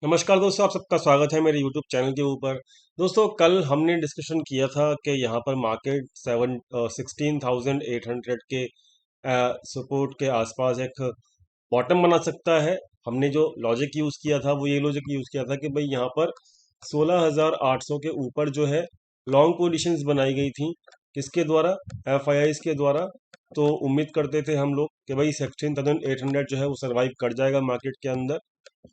नमस्कार दोस्तों, आप सबका स्वागत है मेरे YouTube चैनल के ऊपर। दोस्तों, कल हमने डिस्कशन किया था कि यहाँ पर मार्केट 16,800 के सपोर्ट के आसपास एक बॉटम बना सकता है। हमने जो लॉजिक यूज़ किया था वो ये लॉजिक यूज़ किया था कि भाई यहाँ पर 16,800 के ऊपर जो है लॉन्ग पोजीशंस बनाई गई थी। किसके द्वारा? FIIs के द्वारा। तो उम्मीद करते थे हम लोग कि भाई 16,800 जो है वो सर्वाइव कर जाएगा मार्केट के अंदर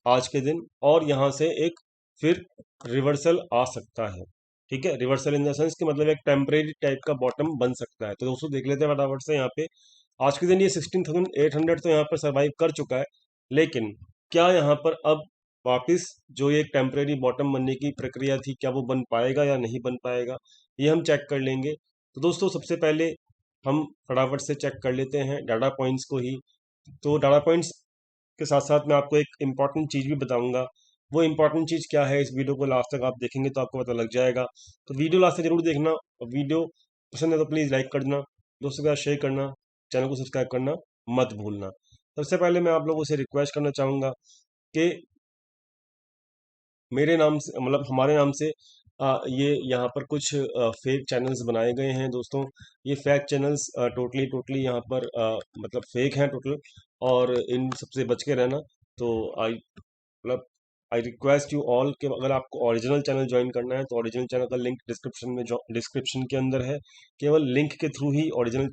आज के दिन, और यहाँ से एक फिर रिवर्सल आ सकता है। ठीक है, रिवर्सल इन द सेंस कि मतलब एक टेम्परेरी टाइप का बॉटम बन सकता है। तो दोस्तों देख लेते हैं फटाफट से यहाँ पे। आज के दिन ये 16,800 तो यहाँ पर सर्वाइव कर चुका है, लेकिन क्या यहाँ पर अब वापस जो ये एक टेम्परेरी बॉटम बनने की प्रक्रिया थी, क्या वो बन पाएगा या नहीं बन पाएगा, ये हम चेक कर लेंगे। तो दोस्तों सबसे पहले हम फटाफट से चेक कर लेते हैं डाटा पॉइंट्स को ही। तो डाटा पॉइंट्स के साथ साथ मैं आपको एक इम्पॉर्टेंट चीज़ भी बताऊंगा। वो इम्पॉर्टेंट चीज़ क्या है, इस वीडियो को लास्ट तक आप देखेंगे तो आपको पता लग जाएगा। तो वीडियो लास्ट तक जरूर देखना, और वीडियो पसंद है तो प्लीज़ लाइक कर देना, दोस्तों के साथ शेयर करना, चैनल को सब्सक्राइब करना मत भूलना। सबसे पहले मैं आप लोगों से रिक्वेस्ट करना चाहूँगा कि मेरे नाम से मतलब हमारे नाम से ये यहाँ पर कुछ फेक चैनल्स बनाए गए हैं दोस्तों। ये फेक चैनल्स टोटली टोटली यहाँ पर मतलब फेक हैं टोटल, और इन सबसे बच के रहना। तो आई मतलब आई रिक्वेस्ट यू ऑल कि अगर आपको ओरिजिनल चैनल ज्वाइन करना है तो ओरिजिनल चैनल का लिंक डिस्क्रिप्शन के अंदर है। केवल लिंक के थ्रू ही ओरिजिनल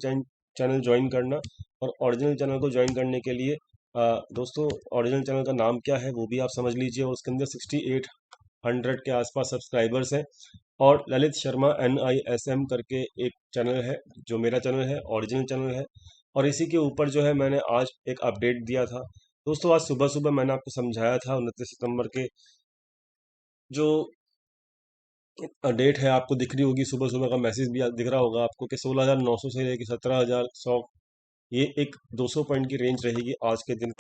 चैनल ज्वाइन करना। और ओरिजिनल चैनल को ज्वाइन करने के लिए दोस्तों ओरिजिनल चैनल का नाम क्या है वो भी आप समझ लीजिए। उसके अंदर 6800 के आसपास सब्सक्राइबर्स हैं, और ललित शर्मा NISM करके एक चैनल है जो मेरा चैनल है, ओरिजिनल चैनल है। और इसी के ऊपर जो है मैंने आज एक अपडेट दिया था दोस्तों। आज सुबह सुबह मैंने आपको समझाया था 29 सितंबर के जो डेट है, आपको दिख रही होगी, सुबह सुबह का मैसेज भी दिख रहा होगा आपको कि 16,900 से लेकर 17,100 ये एक 200 पॉइंट की रेंज रहेगी आज के दिन।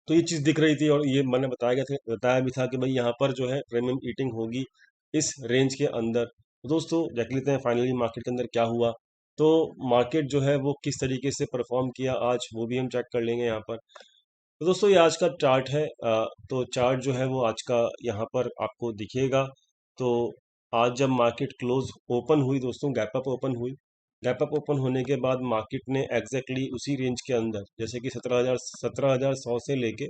तो ये चीज़ दिख रही थी, और ये मैंने बताया भी था कि भाई यहाँ पर जो है प्रीमियम ईटिंग होगी इस रेंज के अंदर। तो दोस्तों देख लेते हैं फाइनली मार्केट के अंदर क्या हुआ। तो मार्केट जो है वो किस तरीके से परफॉर्म किया आज, वो भी हम चेक कर लेंगे यहाँ पर। तो दोस्तों ये आज का चार्ट है। तो चार्ट जो है वो आज का यहाँ पर आपको दिखेगा। तो आज जब मार्केट क्लोज ओपन हुई दोस्तों, गैप अप ओपन हुई। गैप अप ओपन होने के बाद मार्केट ने एग्जैक्टली उसी रेंज के अंदर, जैसे कि 17,100 से लेके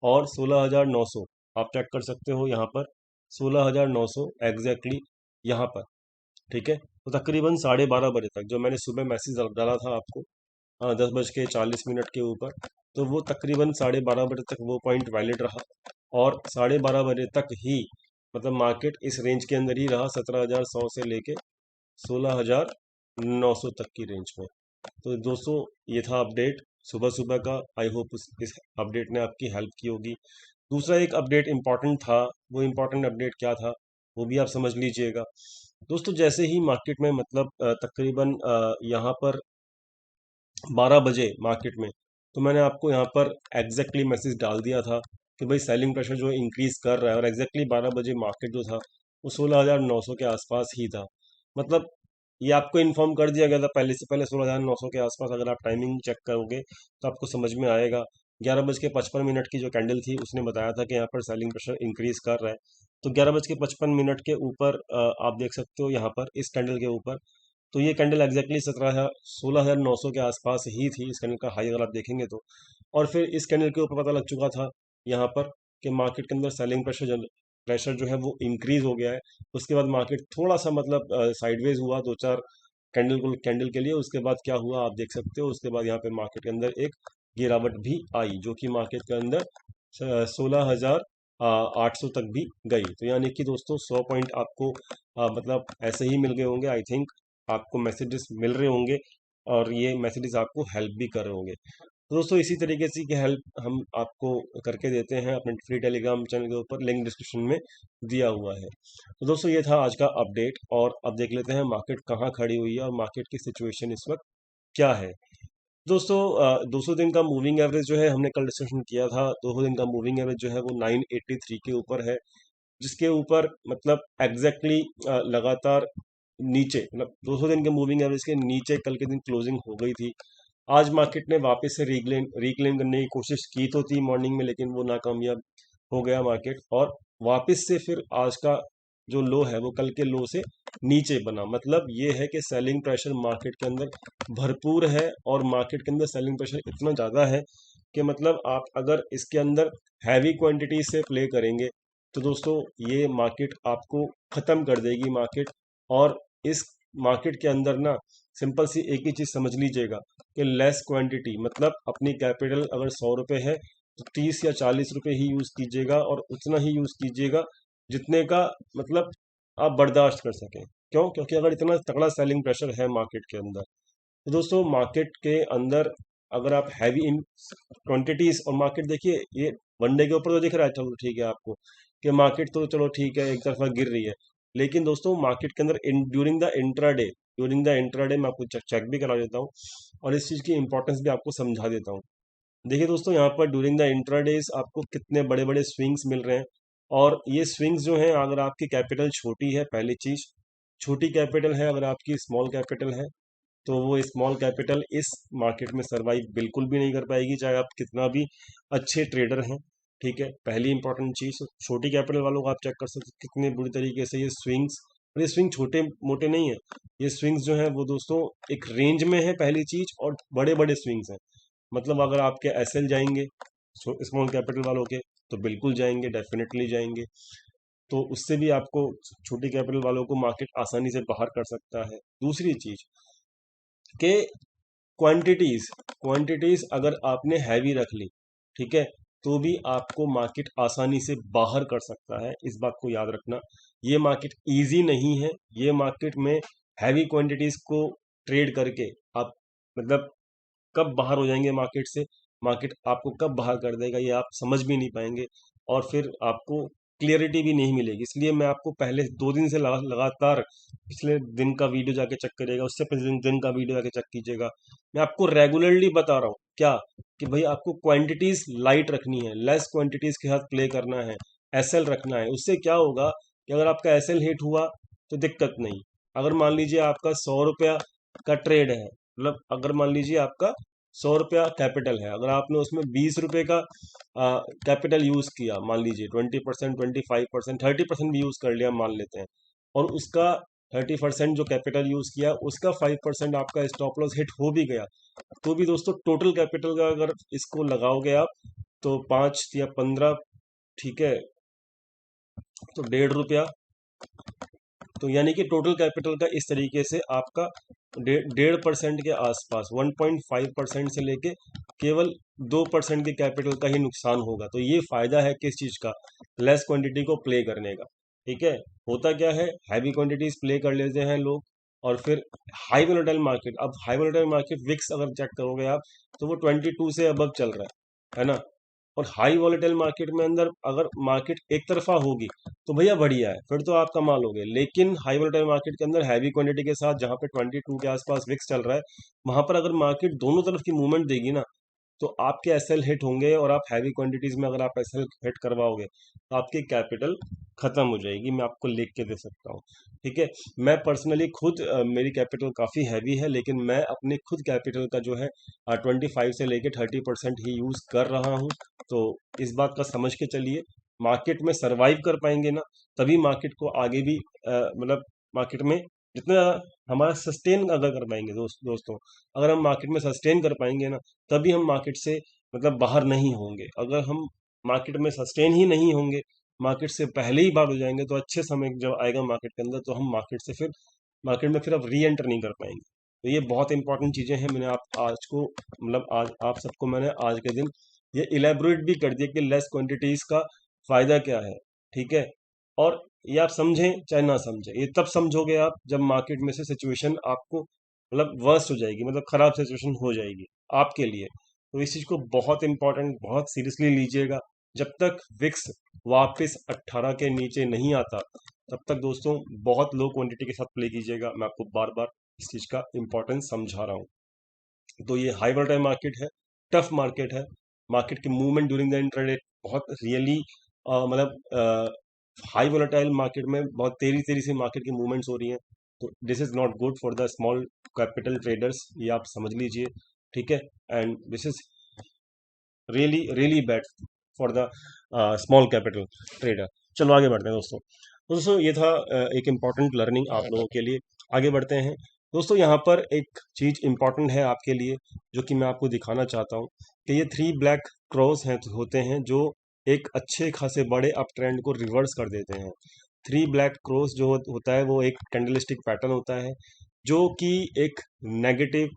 और 16,900, आप चेक कर सकते हो यहाँ पर 16,900 एग्जैक्टली यहाँ पर। ठीक है, तो तकरीबन 12:30 बजे तक जो मैंने सुबह मैसेज डाला था आपको 10:40 के ऊपर, तो वो तकरीबन 12:30 बजे तक वो पॉइंट वैलिड रहा। और 12:30 बजे तक ही मतलब मार्केट इस रेंज के अंदर ही रहा, 17,100 से लेके 16,900 तक की रेंज में। तो दोस्तों ये था अपडेट सुबह सुबह का। आई होप इस अपडेट ने आपकी हेल्प की होगी। दूसरा एक अपडेट इम्पॉर्टेंट था, वो इम्पॉर्टेंट अपडेट क्या था वो भी आप समझ लीजिएगा दोस्तों। जैसे ही मार्केट में मतलब तकरीबन यहाँ पर 12 बजे मार्केट में, तो मैंने आपको यहाँ पर एग्जैक्टली मैसेज डाल दिया था कि भाई सेलिंग प्रेशर जो है इंक्रीज कर रहा है, और एग्जैक्टली 12 बजे मार्केट जो था वो 16,900 के आसपास ही था। मतलब ये आपको इन्फॉर्म कर दिया गया था पहले से पहले 16,900 के आसपास। अगर आप टाइमिंग चेक करोगे तो आपको समझ में आएगा। 11:55 की जो कैंडल थी उसने बताया था कि यहाँ पर सेलिंग प्रेशर इंक्रीज कर रहा है। तो 11:55 के ऊपर आप देख सकते हो यहाँ पर इस कैंडल के ऊपर, तो ये कैंडल एग्जैक्टली 16,900 के आसपास ही थी इस कैंडल का हाई, अगर आप देखेंगे तो। और फिर इस कैंडल के ऊपर पता लग चुका था यहाँ पर कि मार्केट के अंदर सेलिंग प्रेशर जो है वो इंक्रीज हो गया है। उसके बाद मार्केट थोड़ा सा मतलब साइडवेज हुआ दो चार कैंडल के लिए। उसके बाद क्या हुआ आप देख सकते हो, उसके बाद यहाँ पे मार्केट के अंदर एक गिरावट भी आई, जो कि मार्केट के अंदर 16,800 तक भी गई। तो यानी कि दोस्तों 100 पॉइंट आपको मतलब ऐसे ही मिल गए होंगे। आई थिंक आपको मैसेजेस मिल रहे होंगे, और ये मैसेजेस आपको हेल्प भी कर रहे होंगे। तो दोस्तों इसी तरीके से की हेल्प हम आपको करके देते हैं अपने फ्री टेलीग्राम चैनल के ऊपर, लिंक डिस्क्रिप्शन में दिया हुआ है। तो दोस्तों ये था आज का अपडेट, और अब देख लेते हैं मार्केट कहाँ खड़ी हुई है और मार्केट की सिचुएशन इस वक्त क्या है। दोस्तों 200 दिन का मूविंग एवरेज जो है हमने कल डिस्कशन किया था, 200 दिन का मूविंग एवरेज जो है वो 983 के ऊपर है, जिसके ऊपर मतलब एग्जैक्टली लगातार नीचे, मतलब 200 दिन के मूविंग एवरेज के नीचे कल के दिन क्लोजिंग हो गई थी। आज मार्केट ने वापस से रिक्लेम करने की कोशिश की तो थी मॉर्निंग में, लेकिन वो नाकामयाब हो गया मार्केट, और वापस से फिर आज का जो लो है वो कल के लो से नीचे बना। मतलब ये है कि सेलिंग प्रेशर मार्केट के अंदर भरपूर है, और मार्केट के अंदर सेलिंग प्रेशर इतना ज़्यादा है कि मतलब आप अगर इसके अंदर हैवी क्वांटिटी से प्ले करेंगे तो दोस्तों ये मार्केट आपको ख़त्म कर देगी मार्केट। और इस मार्केट के अंदर ना सिंपल सी एक ही चीज़ समझ लीजिएगा कि लेस क्वांटिटी, मतलब अपनी कैपिटल अगर 100 रुपये है तो 30 या 40 रुपये ही यूज़ कीजिएगा, और उतना ही यूज़ कीजिएगा जितने का मतलब आप बर्दाश्त कर सकें। क्यों? क्योंकि अगर इतना तगड़ा सेलिंग प्रेशर है मार्केट के अंदर, तो दोस्तों मार्केट के अंदर अगर आप हैवी इन क्वांटिटीज, और मार्केट देखिए ये वनडे के ऊपर तो दिख रहा है, चलो ठीक है आपको कि मार्केट तो चलो ठीक है एक तरफा गिर रही है, लेकिन दोस्तों मार्केट के अंदर ड्यूरिंग द इंट्राडे मैं आपको चेक भी करा देता हूँ, और इस चीज़ की इंपॉर्टेंस भी आपको समझा देता हूँ। देखिए दोस्तों यहाँ पर ड्यूरिंग द इंट्राडेज आपको कितने बड़े बड़े स्विंग्स मिल रहे हैं, और ये स्विंग्स जो हैं अगर आपकी कैपिटल छोटी है, पहली चीज़ छोटी कैपिटल है, अगर आपकी स्मॉल कैपिटल है तो वो स्मॉल कैपिटल इस मार्केट में सरवाइव बिल्कुल भी नहीं कर पाएगी, चाहे आप कितना भी अच्छे ट्रेडर हैं। ठीक है, पहली इंपॉर्टेंट चीज़, छोटी कैपिटल वालों को आप चेक कर सकते हैं कितने बुरी तरीके से ये स्विंग्स, और ये स्विंग छोटे मोटे नहीं है, ये स्विंग्स जो हैं वो दोस्तों एक रेंज में है पहली चीज़, और बड़े बड़े स्विंग्स हैं। मतलब अगर आपके एसएल जाएंगे स्मॉल कैपिटल वालों के तो बिल्कुल जाएंगे, डेफिनेटली जाएंगे, तो उससे भी आपको छोटी कैपिटल वालों को मार्केट आसानी से बाहर कर सकता है। दूसरी चीज़ कि क्वांटिटीज अगर आपने हैवी रख ली, ठीक है, तो भी आपको मार्केट आसानी से बाहर कर सकता है। इस बात को याद रखना, ये मार्केट इजी नहीं है। ये मार्केट में हैवी क्वांटिटीज को ट्रेड करके आप मतलब कब बाहर हो जाएंगे मार्केट से, मार्केट आपको कब बाहर कर देगा ये आप समझ भी नहीं पाएंगे, और फिर आपको क्लियरिटी भी नहीं मिलेगी। इसलिए मैं आपको पहले 2 दिन से लगातार पिछले दिन का वीडियो जाके चेक करिएगा, उससे पिछले दिन का वीडियो जाके चेक कीजिएगा। मैं आपको रेगुलरली बता रहा हूँ क्या, कि भाई आपको क्वांटिटीज लाइट रखनी है, लेस क्वांटिटीज के साथ प्ले करना है, एसएल रखना है। उससे क्या होगा कि अगर आपका एसएल हिट हुआ तो दिक्कत नहीं। अगर मान लीजिए आपका 100 रुपया का ट्रेड है, मतलब अगर मान लीजिए आपका 100 रुपया कैपिटल है, अगर आपने उसमें 20 रुपये का कैपिटल यूज़ किया, मान लीजिए 20%, 25%, 30% भी यूज़ कर लिया मान लेते हैं, और उसका 30% जो कैपिटल यूज़ किया उसका 5% आपका स्टॉप लॉस हिट हो भी गया, तो भी दोस्तों टोटल कैपिटल का अगर इसको लगाओगे आप तो 5 या 15, ठीक है, तो 1.5 रुपया, तो यानी कि टोटल कैपिटल का इस तरीके से आपका 1.5% के आसपास 1.5% से लेके केवल 2% के कैपिटल का ही नुकसान होगा। तो ये फायदा है किस चीज़ का, लेस क्वांटिटी को प्ले करने का। ठीक है, होता क्या है, हैवी क्वांटिटीज प्ले कर लेते हैं लोग, और फिर हाई वोलेटाइल मार्केट, अब हाई वोलेटाइल मार्केट विक्स अगर चेक करोगे आप तो वो 22 से अबव चल रहा है ना। और हाई वॉलेटाइल मार्केट में अंदर अगर मार्केट एक तरफा होगी तो भैया बढ़िया है, फिर तो आप कमाल हो गए। लेकिन हाई वॉलेटाइल मार्केट के अंदर हैवी क्वांटिटी के साथ जहाँ पे 22 के आसपास विक्स चल रहा है, वहां पर अगर मार्केट दोनों तरफ की मूवमेंट देगी ना तो आपके एसएल हिट होंगे, और आप हैवी क्वांटिटीज में अगर आप एसएल हिट करवाओगे तो आपकी कैपिटल खत्म हो जाएगी। मैं आपको लिख के दे सकता हूँ। ठीक है, मैं पर्सनली खुद मेरी कैपिटल काफ़ी हैवी है, लेकिन मैं अपने खुद कैपिटल का जो है 25 से लेके 30% ही यूज़ कर रहा हूँ। तो इस बात का समझ के चलिए, मार्केट में सरवाइव कर पाएंगे ना तभी मार्केट को आगे भी मतलब मार्केट में जितना हमारा सस्टेन अगर कर पाएंगे दोस्तों, अगर हम मार्केट में सस्टेन कर पाएंगे ना तभी हम मार्केट से मतलब बाहर नहीं होंगे। अगर हम मार्केट में सस्टेन ही नहीं होंगे, मार्केट से पहले ही बाहर हो जाएंगे, तो अच्छे समय जब आएगा मार्केट के अंदर तो हम मार्केट में फिर अब री एंटर नहीं कर पाएंगे। तो ये बहुत इंपॉर्टेंट चीज़ें हैं, मैंने आप आज को मतलब आज आप सबको मैंने आज के दिन ये इलेबोरेट भी कर दिया कि लेस क्वांटिटीज का फायदा क्या है। ठीक है, और ये आप समझें चाहे ना समझें, ये तब समझोगे आप जब मार्केट में से सिचुएशन आपको मतलब वर्स्ट हो जाएगी, मतलब खराब सिचुएशन हो जाएगी आपके लिए। तो इस चीज़ को बहुत इंपॉर्टेंट, बहुत सीरियसली लीजिएगा। जब तक विक्स वापस 18 के नीचे नहीं आता तब तक दोस्तों बहुत लो क्वांटिटी के साथ प्ले कीजिएगा। मैं आपको बार बार इस चीज़ का इंपॉर्टेंस समझा रहा हूँ। तो ये हाई वोलेटाइल मार्केट है, टफ मार्केट है, मार्केट की मूवमेंट ड्यूरिंग द इंट्राडे बहुत रियली मतलब हाई वोलेटाइल मार्केट में बहुत तेजी तेजी से मार्केट की मूवमेंट्स हो रही हैं। तो this is not good for the small capital traders, ये आप समझ लीजिए। ठीक है, and this is really really bad for the small capital trader. चलो आगे बढ़ते हैं दोस्तों। तो दोस्तों ये था एक इम्पॉर्टेंट लर्निंग आप लोगों के लिए। आगे बढ़ते हैं दोस्तों। यहाँ पर एक चीज़ इम्पॉर्टेंट है आपके लिए जो कि मैं आपको दिखाना चाहता हूँ कि ये 3 ब्लैक क्रॉस हैं होते हैं जो एक अच्छे खासे बड़े अप ट्रेंड को रिवर्स कर देते हैं। 3 ब्लैक क्रॉस जो होता है वो एक कैंडलस्टिक पैटर्न होता है जो कि एक नेगेटिव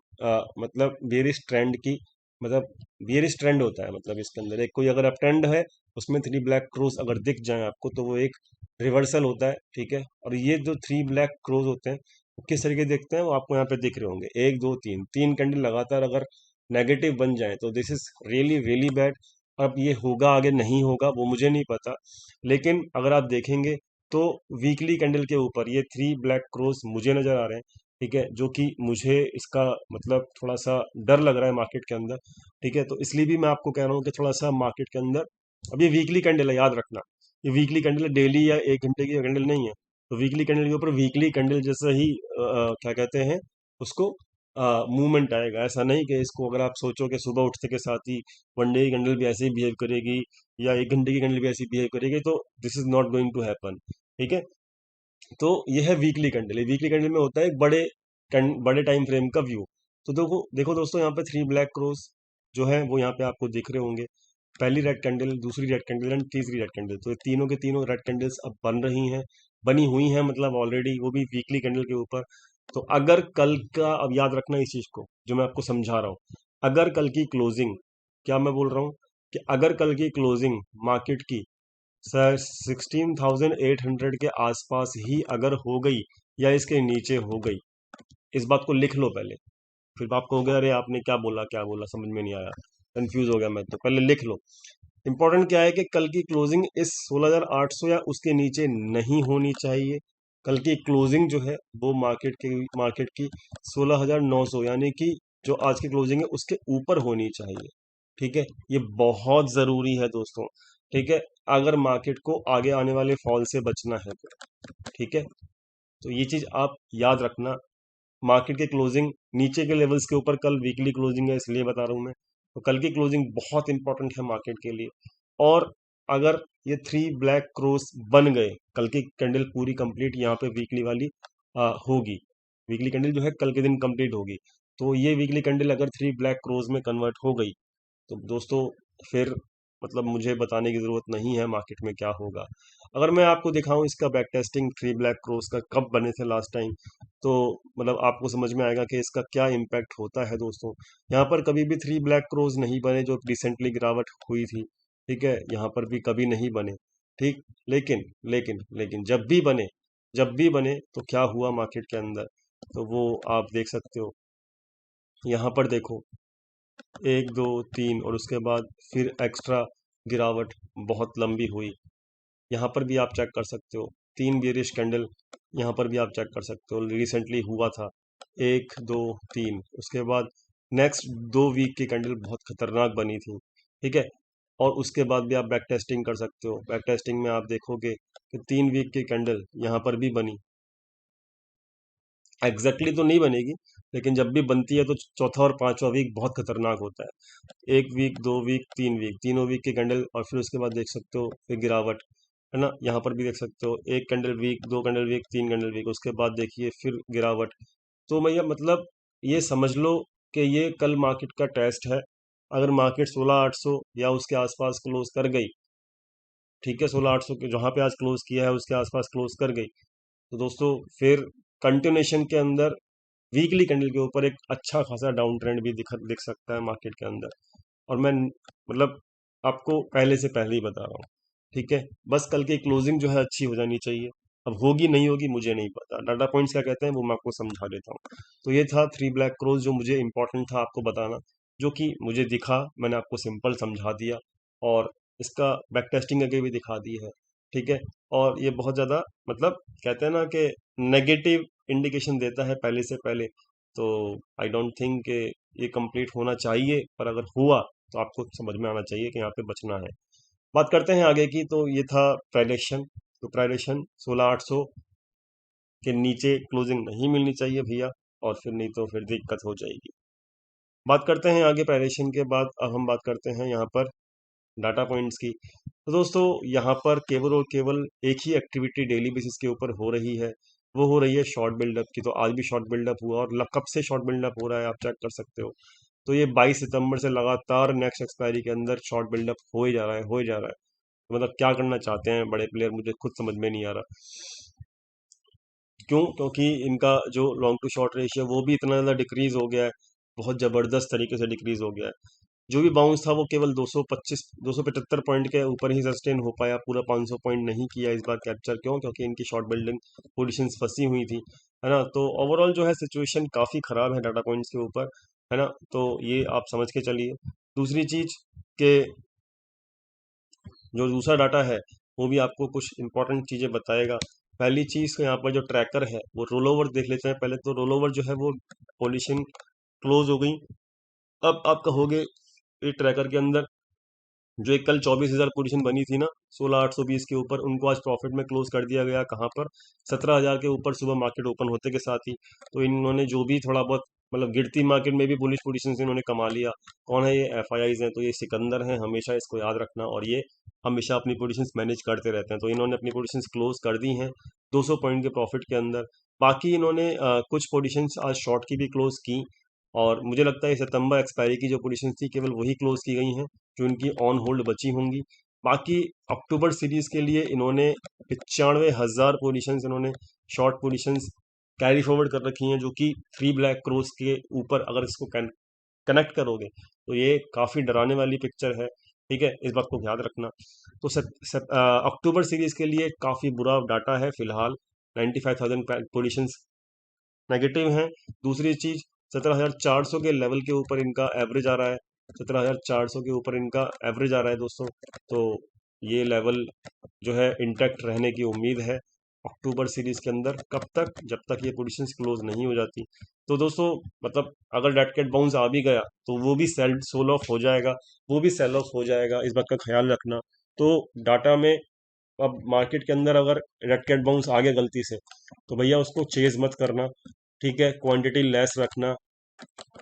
मतलब बेरिश ट्रेंड की मतलब बेरिश ट्रेंड होता है। मतलब इसके अंदर एक कोई अगर अप ट्रेंड है उसमें 3 ब्लैक क्रॉस अगर दिख जाए आपको तो वो एक रिवर्सल होता है, ठीक है। और ये जो 3 ब्लैक क्रॉस होते हैं वो किस तरीके दिखते हैं वो आपको यहाँ पे दिख रहे होंगे, 1 2 3 3 कैंडल लगातार अगर नेगेटिव बन जाए तो this is really really bad. अब ये होगा आगे नहीं होगा वो मुझे नहीं पता, लेकिन अगर आप देखेंगे तो वीकली कैंडल के ऊपर ये 3 ब्लैक क्रॉस मुझे नजर आ रहे हैं, ठीक है, जो कि मुझे इसका मतलब थोड़ा सा डर लग रहा है मार्केट के अंदर, ठीक है। तो इसलिए भी मैं आपको कह रहा हूँ कि थोड़ा सा मार्केट के अंदर, अब ये वीकली कैंडल है याद रखना, ये वीकली कैंडल है, डेली या 1 घंटे की कैंडल नहीं है। तो वीकली कैंडल के ऊपर वीकली कैंडल जैसा ही क्या कहते हैं उसको मूवमेंट आएगा। ऐसा नहीं कि इसको अगर आप सोचो कि सुबह उठते के साथ ही वन डे की कैंडल भी ऐसे ही बिहेव करेगी या 1 घंटे की कैंडल भी ऐसी बिहेव करेगी, तो this is not going to happen, ठीक है। तो ये है वीकली कैंडल। वीकली कैंडल में होता है एक बड़े टाइम फ्रेम का व्यू। तो देखो देखो दोस्तों, यहाँ पे 3 ब्लैक क्रॉस जो है वो यहाँ पे आपको दिख रहे होंगे। पहली रेड कैंडल, दूसरी रेड कैंडल एंड तीसरी रेड कैंडल। तो ये तीनों के तीनों रेड कैंडल्स अब बन रही हैं, बनी हुई हैं मतलब ऑलरेडी, वो भी वीकली कैंडल के ऊपर। तो अगर कल का, अब याद रखना इस चीज को जो मैं आपको समझा रहा हूँ, अगर कल की क्लोजिंग, क्या मैं बोल रहा हूँ कि अगर कल की क्लोजिंग मार्केट की सर 16,800 के आसपास ही अगर हो गई या इसके नीचे हो गई, इस बात को लिख लो पहले। फिर आप कहोगे अरे आपने क्या बोला समझ में नहीं आया, कंफ्यूज हो गया मैं, तो पहले लिख लो। इंपॉर्टेंट क्या है कि कल की क्लोजिंग इस 16,800 या उसके नीचे नहीं होनी चाहिए। कल की क्लोजिंग जो है वो मार्केट की 16,900 यानी कि जो आज की क्लोजिंग है उसके ऊपर होनी चाहिए, ठीक है। ये बहुत ज़रूरी है दोस्तों, ठीक है, अगर मार्केट को आगे आने वाले फॉल से बचना है तो, ठीक है। तो ये चीज़ आप याद रखना। मार्केट के क्लोजिंग नीचे के लेवल्स के ऊपर, कल वीकली क्लोजिंग है इसलिए बता रहा हूँ मैं, तो कल की क्लोजिंग बहुत इंपॉर्टेंट है मार्केट के लिए। और अगर ये 3 ब्लैक क्रॉस बन गए, कल की कैंडल पूरी कंप्लीट यहाँ पे वीकली वाली होगी, वीकली कैंडल जो है कल के दिन कंप्लीट होगी। तो ये वीकली कैंडल अगर 3 ब्लैक क्रॉस में कन्वर्ट हो गई तो दोस्तों फिर मतलब मुझे बताने की ज़रूरत नहीं है मार्केट में क्या होगा। अगर मैं आपको दिखाऊं इसका बैक टेस्टिंग 3 ब्लैक क्रॉस का कब बने थे लास्ट टाइम, तो मतलब आपको समझ में आएगा कि इसका क्या इम्पैक्ट होता है दोस्तों। यहाँ पर कभी भी 3 ब्लैक क्रॉस नहीं बने जो रिसेंटली गिरावट हुई थी, ठीक है, यहाँ पर भी कभी नहीं बने, ठीक। लेकिन लेकिन लेकिन जब भी बने तो क्या हुआ मार्केट के अंदर, तो वो आप देख सकते हो। यहाँ पर देखो 1 2 3 और उसके बाद फिर एक्स्ट्रा गिरावट बहुत लंबी हुई। यहाँ पर भी आप चेक कर सकते हो 3 बेरिश कैंडल, यहाँ पर भी आप चेक कर सकते हो रिसेंटली हुआ था 1 2 3। उसके बाद नेक्स्ट 2 वीक की कैंडल बहुत खतरनाक बनी थी, ठीक है। और उसके बाद भी आप बैक टेस्टिंग कर सकते हो। बैक टेस्टिंग में आप देखोगे कि 3 वीक की कैंडल यहाँ पर भी बनी, एग्जैक्टली तो नहीं बनेगी लेकिन जब भी बनती है तो चौथा और पांचवा वीक बहुत खतरनाक होता है। 1 वीक 2 वीक 3 वीक, तीनों वीक की कैंडल, और फिर उसके बाद देख सकते हो फिर गिरावट, है ना। यहाँ पर भी देख सकते हो 1 candle wick, 2 candle wick, 3 candle wick, उसके बाद देखिए फिर गिरावट। तो भैया मतलब ये समझ लो कि ये कल मार्केट का टेस्ट है। अगर मार्केट 16,800 या उसके आसपास क्लोज कर गई, ठीक है, 16,800 के जहाँ पे आज क्लोज किया है उसके आसपास क्लोज कर गई, तो दोस्तों फिर कंटिन्यूशन के अंदर वीकली कैंडल के ऊपर एक अच्छा खासा डाउन ट्रेंड भी दिख सकता है मार्केट के अंदर। और मैं मतलब आपको पहले से पहले ही बता रहा हूँ, ठीक है। बस कल की क्लोजिंग जो है अच्छी हो जानी चाहिए। अब होगी नहीं होगी मुझे नहीं पता, डाटा पॉइंट्स क्या कहते हैं वो मैं आपको समझा देता हूँ। तो ये था 3 ब्लैक क्रॉस जो मुझे इंपॉर्टेंट था आपको बताना, जो कि मुझे दिखा, मैंने आपको सिंपल समझा दिया और इसका बैक टेस्टिंग करके भी दिखा दी है, ठीक है। और ये बहुत ज़्यादा मतलब कहते हैं ना कि नेगेटिव इंडिकेशन देता है पहले से पहले। तो आई डोंट थिंक कि ये कंप्लीट होना चाहिए, पर अगर हुआ तो आपको समझ में आना चाहिए कि यहाँ पे बचना है। बात करते हैं आगे की। तो ये था प्राइडेशन। तो प्राइडेशन 16,800 के नीचे क्लोजिंग नहीं मिलनी चाहिए भैया, और फिर नहीं तो फिर दिक्कत हो जाएगी। बात करते हैं आगे प्राइडेशन के बाद। अब हम बात करते हैं यहाँ पर डाटा पॉइंट्स की। तो दोस्तों यहाँ पर केवल और केवल एक ही एक्टिविटी डेली बेसिस के ऊपर हो रही है, वो हो रही है शॉर्ट बिल्डअप की। तो आज भी शॉर्ट बिल्डअप हुआ और कब से शॉर्ट बिल्डअप हो रहा है आप चेक कर सकते हो। तो ये 22 सितंबर से लगातार नेक्स्ट एक्सपायरी के अंदर शॉर्ट बिल्डअप हो ही जा रहा है, हो ही जा रहा है। तो मतलब क्या करना चाहते हैं बड़े प्लेयर, मुझे खुद समझ में नहीं आ रहा। क्यों? क्योंकि इनका जो लॉन्ग टू शॉर्ट रेशियो वो भी इतना ज़्यादा डिक्रीज हो गया है, बहुत ज़बरदस्त तरीके से डिक्रीज हो गया है। जो भी बाउंस था वो केवल 225 275 पॉइंट के ऊपर ही सस्टेन हो पाया, पूरा 500 पॉइंट नहीं किया इस बार कैप्चर। क्यों? क्योंकि इनकी शॉर्ट बिल्डिंग पोजीशंस फंसी हुई थी, है ना। तो ओवरऑल जो है सिचुएशन काफ़ी ख़राब है डाटा पॉइंट्स के ऊपर, है ना। तो ये आप समझ के चलिए। दूसरी चीज़ के जो दूसरा डाटा है वो भी आपको कुछ इंपॉर्टेंट चीज़ें बताएगा। पहली चीज़, यहाँ पर जो ट्रैकर है वो रोल ओवर देख लेते हैं पहले। तो रोल ओवर जो है वो पोजीशन क्लोज हो गई। अब आप कहोगे ये ट्रैकर के अंदर जो एक कल 24,000 पोजीशन बनी थी ना 16,820 के ऊपर, उनको आज प्रॉफिट में क्लोज कर दिया गया। कहाँ पर? 17,000 के ऊपर सुबह मार्केट ओपन होते के साथ ही। तो इन्होंने जो भी थोड़ा बहुत मतलब गिरती मार्केट में भी बुलिश पोजीशन इन्होंने कमा लिया। कौन है ये? एफआईआईज हैं। तो ये सिकंदर हैं, हमेशा इसको याद रखना। और ये हमेशा अपनी पोजीशंस मैनेज करते रहते हैं। तो इन्होंने अपनी पोजीशंस क्लोज कर दी हैं 200 पॉइंट के प्रॉफिट के अंदर। बाकी इन्होंने कुछ पोजीशंस आज शॉर्ट की भी क्लोज की। और मुझे लगता है सितंबर एक्सपायरी की जो पोजीशंस थी केवल वही क्लोज की गई हैं जो इनकी ऑन होल्ड बची होंगी। बाकी अक्टूबर सीरीज के लिए इन्होंने 95,000 पोजीशंस इन्होंने शॉर्ट पोजीशंस कैरी फॉरवर्ड कर रखी हैं, जो कि 3 ब्लैक क्रोस के ऊपर अगर इसको कनेक्ट करोगे तो ये काफ़ी डराने वाली पिक्चर है। ठीक है, इस बात को याद रखना। तो अक्टूबर सीरीज के लिए काफ़ी बुरा डाटा है फिलहाल। 95,000 पोजीशंस नेगेटिव हैं। दूसरी चीज़, 17,400 के लेवल के ऊपर इनका एवरेज आ रहा है। 17,400 के ऊपर इनका एवरेज आ रहा है दोस्तों। तो ये लेवल जो है इंटैक्ट रहने की उम्मीद है अक्टूबर सीरीज के अंदर। कब तक? जब तक ये पोजीशंस क्लोज नहीं हो जाती। तो दोस्तों मतलब अगर डेड कैट बाउंस आ भी गया तो वो भी सेल सोल ऑफ हो जाएगा, वो भी सेल ऑफ हो जाएगा, इस बात का ख्याल रखना। तो डाटा में अब मार्केट के अंदर अगर रेड कैट बाउंस आ गया गलती से तो भैया उसको चेज मत करना। ठीक है, क्वांटिटी लेस रखना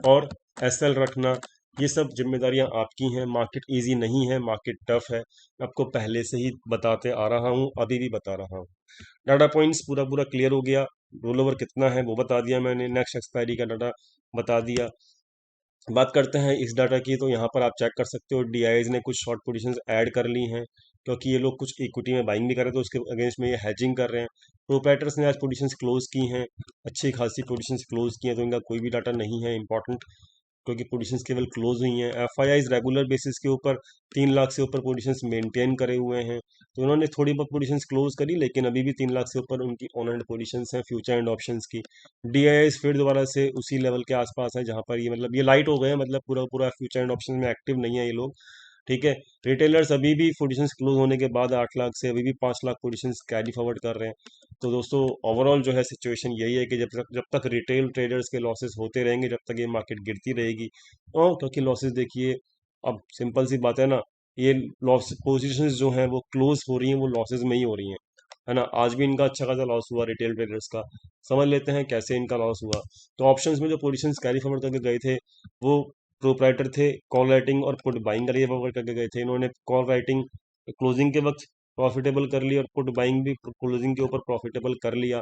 और एसएल रखना। ये सब जिम्मेदारियां आपकी हैं। मार्केट इजी नहीं है, मार्केट टफ है। मैं आपको पहले से ही बताते आ रहा हूँ, अभी भी बता रहा हूँ। डाटा पॉइंट्स पूरा पूरा क्लियर हो गया। रोल ओवर कितना है वो बता दिया मैंने, नेक्स्ट एक्सपायरी का डाटा बता दिया। बात करते हैं इस डाटा की। तो यहाँ पर आप चेक कर सकते हो डीआईज ने कुछ शॉर्ट पोजीशंस ऐड कर ली हैं, क्योंकि ये लोग कुछ इक्विटी में बाइंग भी कर रहे हैं तो उसके अगेंस्ट में ये हैजिंग कर रहे हैं। प्रोप्राइटर्स ने आज पोजीशंस क्लोज की हैं, अच्छी खासी पोजीशंस क्लोज की हैं। तो इनका कोई भी डाटा नहीं है इंपॉर्टेंट, क्योंकि पोजीशंस केवल क्लोज हुई हैं। एफआईआईज रेगुलर बेसिस के ऊपर 3 लाख से ऊपर पोजीशंस मेंटेन करे हुए हैं। तो उन्होंने थोड़ी बहुत पोजीशंस क्लोज करी, लेकिन अभी भी 3 लाख से ऊपर उनकी ऑन एंड पोजीशंस हैं फ्यूचर एंड ऑप्शंस की। डीआईएस फिर दोबारा से उसी लेवल के आसपास है जहां पर ये मतलब ये लाइट हो गए हैं, मतलब पूरा पूरा फ्यूचर एंड ऑप्शन में एक्टिव नहीं है ये लोग। ठीक है, रिटेलर्स अभी भी पोजीशंस क्लोज होने के बाद 8 लाख से अभी भी 5 लाख पोजीशंस कैरी फॉरवर्ड कर रहे हैं। तो दोस्तों ओवरऑल जो है सिचुएशन यही है कि जब तक रिटेल ट्रेडर्स के लॉसेस होते रहेंगे, जब तक ये मार्केट गिरती रहेगी। और क्योंकि लॉसेस देखिए, अब सिंपल सी बात है ना, ये लॉस पोजीशंस जो हैं वो क्लोज हो रही हैं, वो लॉसेस में ही हो रही हैं, है ना। आज भी इनका अच्छा खासा लॉस हुआ रिटेल ट्रेडर्स का। समझ लेते हैं कैसे इनका लॉस हुआ। तो ऑप्शंस में जो पोजीशंस कैरी फॉरवर्ड करके गए थे वो प्रोप्राइटर थे, कॉल राइटिंग और पुट बाइंग का ये फॉरवर्ड करके गए थे। इन्होंने कॉल राइटिंग क्लोजिंग के वक्त प्रॉफिटेबल कर ली और पुट बाइंग भी क्लोजिंग के ऊपर प्रॉफिटेबल कर लिया।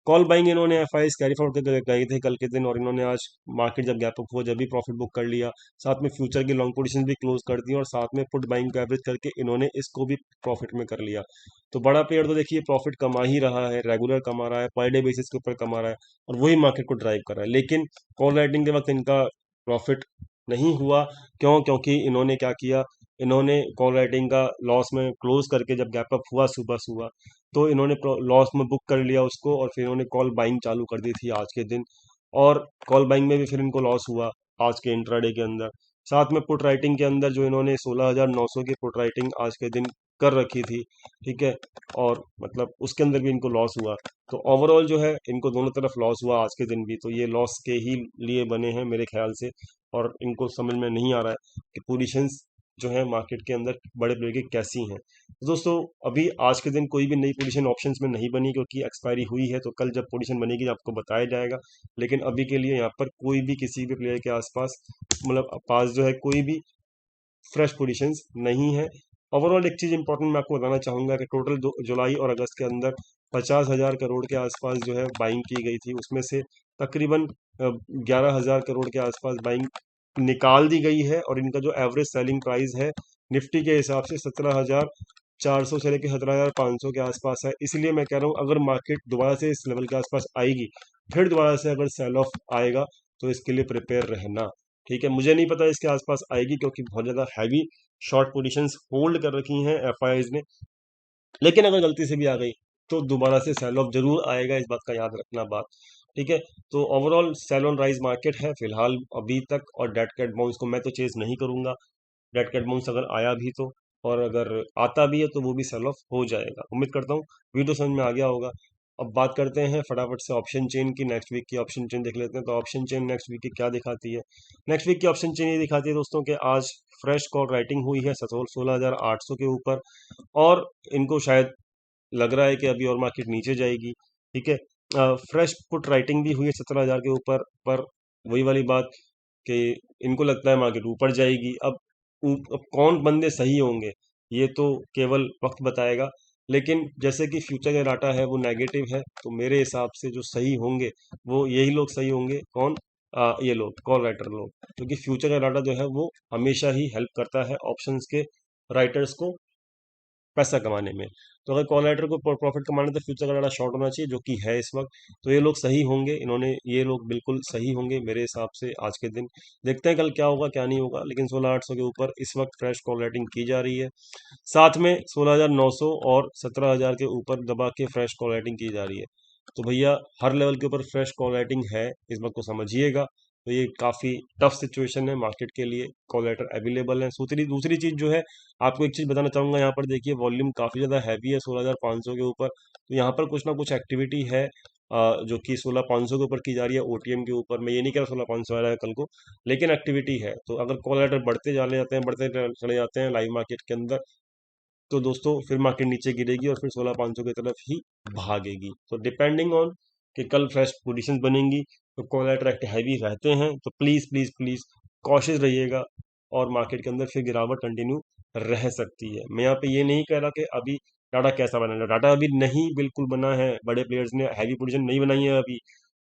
कॉल बाइंग इन्होंने एफआईएस कैरी फॉरवर्ड करके गए थे कल के दिन, और इन्होंने आज मार्केट जब गैप अप हुआ जब भी प्रॉफिट बुक कर लिया। साथ में फ्यूचर की लॉन्ग पोजीशन भी क्लोज कर दी और साथ में पुट बाइंग का एवरेज करके इन्होंने इसको भी प्रॉफिट में कर लिया। तो बड़ा प्लेयर तो देखिए प्रॉफिट कमा ही रहा है, रेगुलर कमा रहा है, पर डे बेसिस के ऊपर कमा रहा है और वही मार्केट को ड्राइव कर रहा है। लेकिन कॉल राइटिंग के वक्त इनका प्रॉफिट नहीं हुआ। क्यों? क्योंकि इन्होंने क्या किया, इन्होंने कॉल राइटिंग का लॉस में क्लोज करके जब गैप अप हुआ सुबह सुबह तो इन्होंने लॉस में बुक कर लिया उसको, और फिर इन्होंने कॉल बाइंग चालू कर दी थी आज के दिन। और कॉल बाइंग में भी फिर इनको लॉस हुआ आज के इंट्राडे के अंदर। साथ में पुट राइटिंग के अंदर जो इन्होंने 16,900 की पुट राइटिंग आज के दिन कर रखी थी, ठीक है, और मतलब उसके अंदर भी इनको लॉस हुआ। तो ओवरऑल जो है इनको दोनों तरफ लॉस हुआ आज के दिन भी। तो ये लॉस के ही लिए बने हैं मेरे ख्याल से, और इनको समझ में नहीं आ रहा है कि पोजीशंस जो है मार्केट के अंदर बड़े प्लेयर की कैसी हैं। तो दोस्तों अभी आज के दिन कोई भी नई पोजीशन ऑप्शंस में नहीं बनी, क्योंकि एक्सपायरी हुई है। तो कल जब पोजीशन बनेगी आपको बताया जाएगा। लेकिन अभी के लिए यहाँ पर कोई भी किसी भी प्लेयर के आसपास मतलब पास जो है कोई भी फ्रेश पोजीशंस नहीं है। ओवरऑल एक चीज़ इंपॉर्टेंट मैं आपको बताना चाहूँगा कि टोटल जुलाई और अगस्त के अंदर 50,000 करोड़ के आसपास जो है बाइंग की गई थी, उसमें से तकरीबन 11,000 करोड़ के आसपास बाइंग निकाल दी गई है, और इनका जो एवरेज सेलिंग प्राइस है निफ्टी के हिसाब से 17,400 से लेकर 17,500 के आसपास है। इसलिए मैं कह रहा हूँ अगर मार्केट दोबारा से इस लेवल के आसपास आएगी, फिर दोबारा से अगर सेल ऑफ आएगा तो इसके लिए प्रिपेयर रहना। ठीक है, मुझे नहीं पता इसके आसपास आएगी क्योंकि बहुत ज़्यादा हैवी शॉर्ट पोजीशंस होल्ड कर रखी हैं एफआईआईज ने, लेकिन अगर गलती से भी आ गई तो दोबारा से सेल ऑफ जरूर आएगा, इस बात का याद रखना बात। ठीक है, तो overall sale on rise market है फिलहाल अभी तक, और डेट कैट बाउंस को मैं तो चेज नहीं करूंगा। डेट कैट बाउंस अगर आया भी तो, और अगर आता भी है तो वो भी सेल ऑफ हो जाएगा। उम्मीद करता हूँ वीडियो समझ में आ गया होगा। अब बात करते हैं फटाफट से ऑप्शन चेन की। नेक्स्ट वीक की ऑप्शन चेन देख लेते हैं। तो ऑप्शन चेन नेक्स्ट वीक की क्या दिखाती है? नेक्स्ट वीक की ऑप्शन चेन ये दिखाती है दोस्तों कि आज फ्रेश कॉल राइटिंग हुई है 16,800 के ऊपर, और इनको शायद लग रहा है कि अभी और मार्केट नीचे जाएगी। ठीक है, फ्रेश पुट राइटिंग भी हुई है 17,000 के ऊपर, पर वही वाली बात कि इनको लगता है मार्केट ऊपर जाएगी। अब कौन बंदे सही होंगे ये तो केवल वक्त बताएगा, लेकिन जैसे कि फ्यूचर का डाटा है वो नेगेटिव है, तो मेरे हिसाब से जो सही होंगे वो यही लोग सही होंगे। कौन? ये लोग कॉल राइटर लोग, क्योंकि फ्यूचर का डाटा जो है वो हमेशा ही हेल्प करता है ऑप्शंस के राइटर्स को पैसा कमाने में। तो अगर कॉल राइटर को प्रॉफिट कमाना है तो फ्यूचर का डाटा शॉर्ट होना चाहिए, जो कि है इस वक्त। तो ये लोग सही होंगे, ये लोग बिल्कुल सही होंगे मेरे हिसाब से आज के दिन। देखते हैं कल क्या होगा क्या नहीं होगा, लेकिन 16,800 के ऊपर इस वक्त फ्रेश कॉल राइटिंग की जा रही है। साथ में 16,900 और 17,000 के ऊपर दबा के फ्रेश कॉल राइटिंग की जा रही है। तो भैया हर लेवल के ऊपर फ्रेश कॉल राइटिंग है, इस बात को समझिएगा। तो ये काफ़ी टफ सिचुएशन है मार्केट के लिए, कॉल राइटर अवेलेबल है। दूसरी दूसरी चीज़ जो है, आपको एक चीज़ बताना चाहूँगा, यहाँ पर देखिए वॉल्यूम काफ़ी ज़्यादा हैवी है 16,500 के ऊपर। तो यहाँ पर कुछ ना कुछ एक्टिविटी है जो कि 16,500 के ऊपर की जा रही है ओटीएम के ऊपर। मैं ये नहीं कह रहा 16,500 आ रहा है कल को, लेकिन एक्टिविटी है। तो अगर कॉल राइटर बढ़ते चले जाते हैं, बढ़ते चले जाते हैं लाइव मार्केट के अंदर, तो दोस्तों फिर मार्केट नीचे गिरेगी और फिर 16,500 की तरफ ही भागेगी। तो डिपेंडिंग ऑन कि कल फ्रेश पोजीशंस बनेंगी, तो कॉल राइटर हैवी रहते हैं, तो प्लीज़ प्लीज़ प्लीज़ कॉशियस रहिएगा, और मार्केट के अंदर फिर गिरावट कंटिन्यू रह सकती है। मैं यहाँ पे ये नहीं कह रहा कि अभी डाटा कैसा बना है, डाटा अभी नहीं बिल्कुल बना है, बड़े प्लेयर्स ने हैवी पोजीशन नहीं बनाई है अभी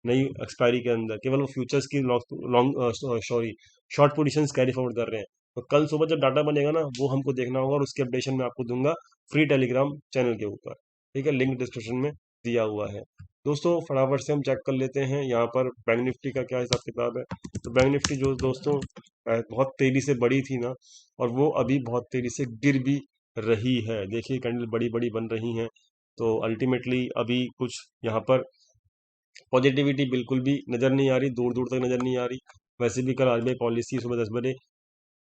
नई एक्सपायरी के अंदर, केवल वो फ्यूचर्स की long sorry short positions carry forward कर रहे हैं। तो कल सुबह जब डाटा बनेगा ना, वो हमको देखना होगा, और उसकी अपडेशन मैं आपको दूंगा फ्री टेलीग्राम चैनल के ऊपर। ठीक है, लिंक डिस्क्रिप्शन में दिया हुआ है। दोस्तों फटाफट से हम चेक कर लेते हैं यहाँ पर बैंक निफ्टी का क्या हिसाब किताब है। तो बैंक निफ्टी जो दोस्तों बहुत तेजी से बढ़ी थी ना, और वो अभी बहुत तेजी से गिर भी रही है। देखिए कैंडल बड़ी बड़ी बन रही हैं, तो अल्टीमेटली अभी कुछ यहाँ पर पॉजिटिविटी बिल्कुल भी नज़र नहीं आ रही, दूर दूर तक नज़र नहीं आ रही। वैसे भी कल आरबीआई पॉलिसी सुबह 10 बजे,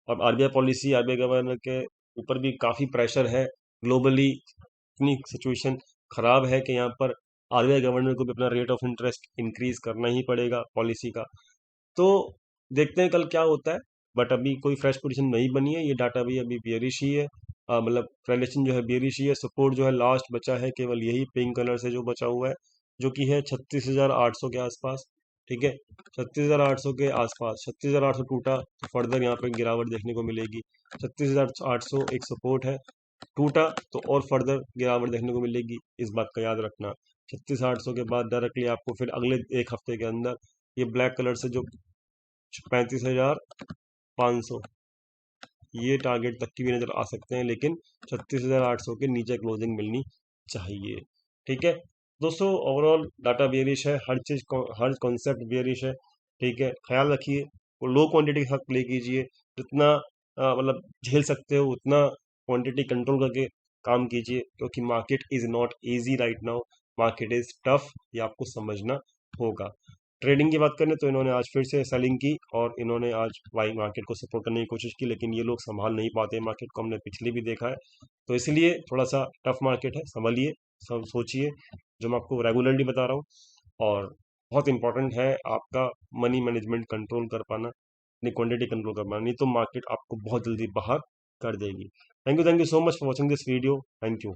अब आरबीआई पॉलिसी, आरबीआई गवर्नर के ऊपर भी काफ़ी प्रेशर है ग्लोबली। इतनी सिचुएशन खराब है कि यहाँ पर आरबीआई गवर्नर को भी अपना रेट ऑफ इंटरेस्ट इंक्रीज करना ही पड़ेगा पॉलिसी का। तो देखते हैं कल क्या होता है, बट अभी कोई फ्रेश पोजीशन नहीं बनी है, ये डाटा भी अभी बियरिश ही है। मतलब ट्रेंडेशन जो है बियरिश ही है। सपोर्ट जो है लास्ट बचा है केवल यही पिंक कलर से जो बचा हुआ है, जो कि है 36,800 के आसपास। ठीक है, 36,800 के आसपास, 36,800 टूटा तो फर्दर यहाँ पे गिरावट देखने को मिलेगी। 36,800 एक सपोर्ट है, टूटा तो और फर्दर गिरावट देखने को मिलेगी, इस बात का याद रखना। 36,800 के बाद डायरेक्टली आपको फिर अगले एक हफ्ते के अंदर ये ब्लैक कलर से जो 35,500, ये टारगेट तक की भी नज़र आ सकते हैं, लेकिन 36,800 के नीचे क्लोजिंग मिलनी चाहिए। ठीक है दोस्तों, ओवरऑल डाटा बेयरिश है, हर चीज़ हर कॉन्सेप्ट बेयरिश है। ठीक है, ख्याल रखिए, वो लो क्वांटिटी के साथ प्ले कीजिए, जितना मतलब झेल सकते हो उतना क्वांटिटी कंट्रोल करके काम कीजिए, क्योंकि market is not easy right now, market is tough, ये आपको समझना होगा। ट्रेडिंग की बात करें तो इन्होंने आज फिर से सेलिंग की, और इन्होंने आज बाइंग मार्केट को सपोर्ट करने की कोशिश की, लेकिन ये लोग संभाल नहीं पाते मार्केट को, हमने पिछले भी देखा है। तो इसलिए थोड़ा सा टफ मार्केट है, संभलिए, सब सोचिए, जो मैं आपको रेगुलरली बता रहा हूँ। और बहुत इंपॉर्टेंट है आपका मनी मैनेजमेंट कंट्रोल कर पाना, अपनी क्वांटिटी कंट्रोल कर पाना, नहीं तो मार्केट आपको बहुत जल्दी बाहर कर देगी। Thank you so much for watching this video. Thank you.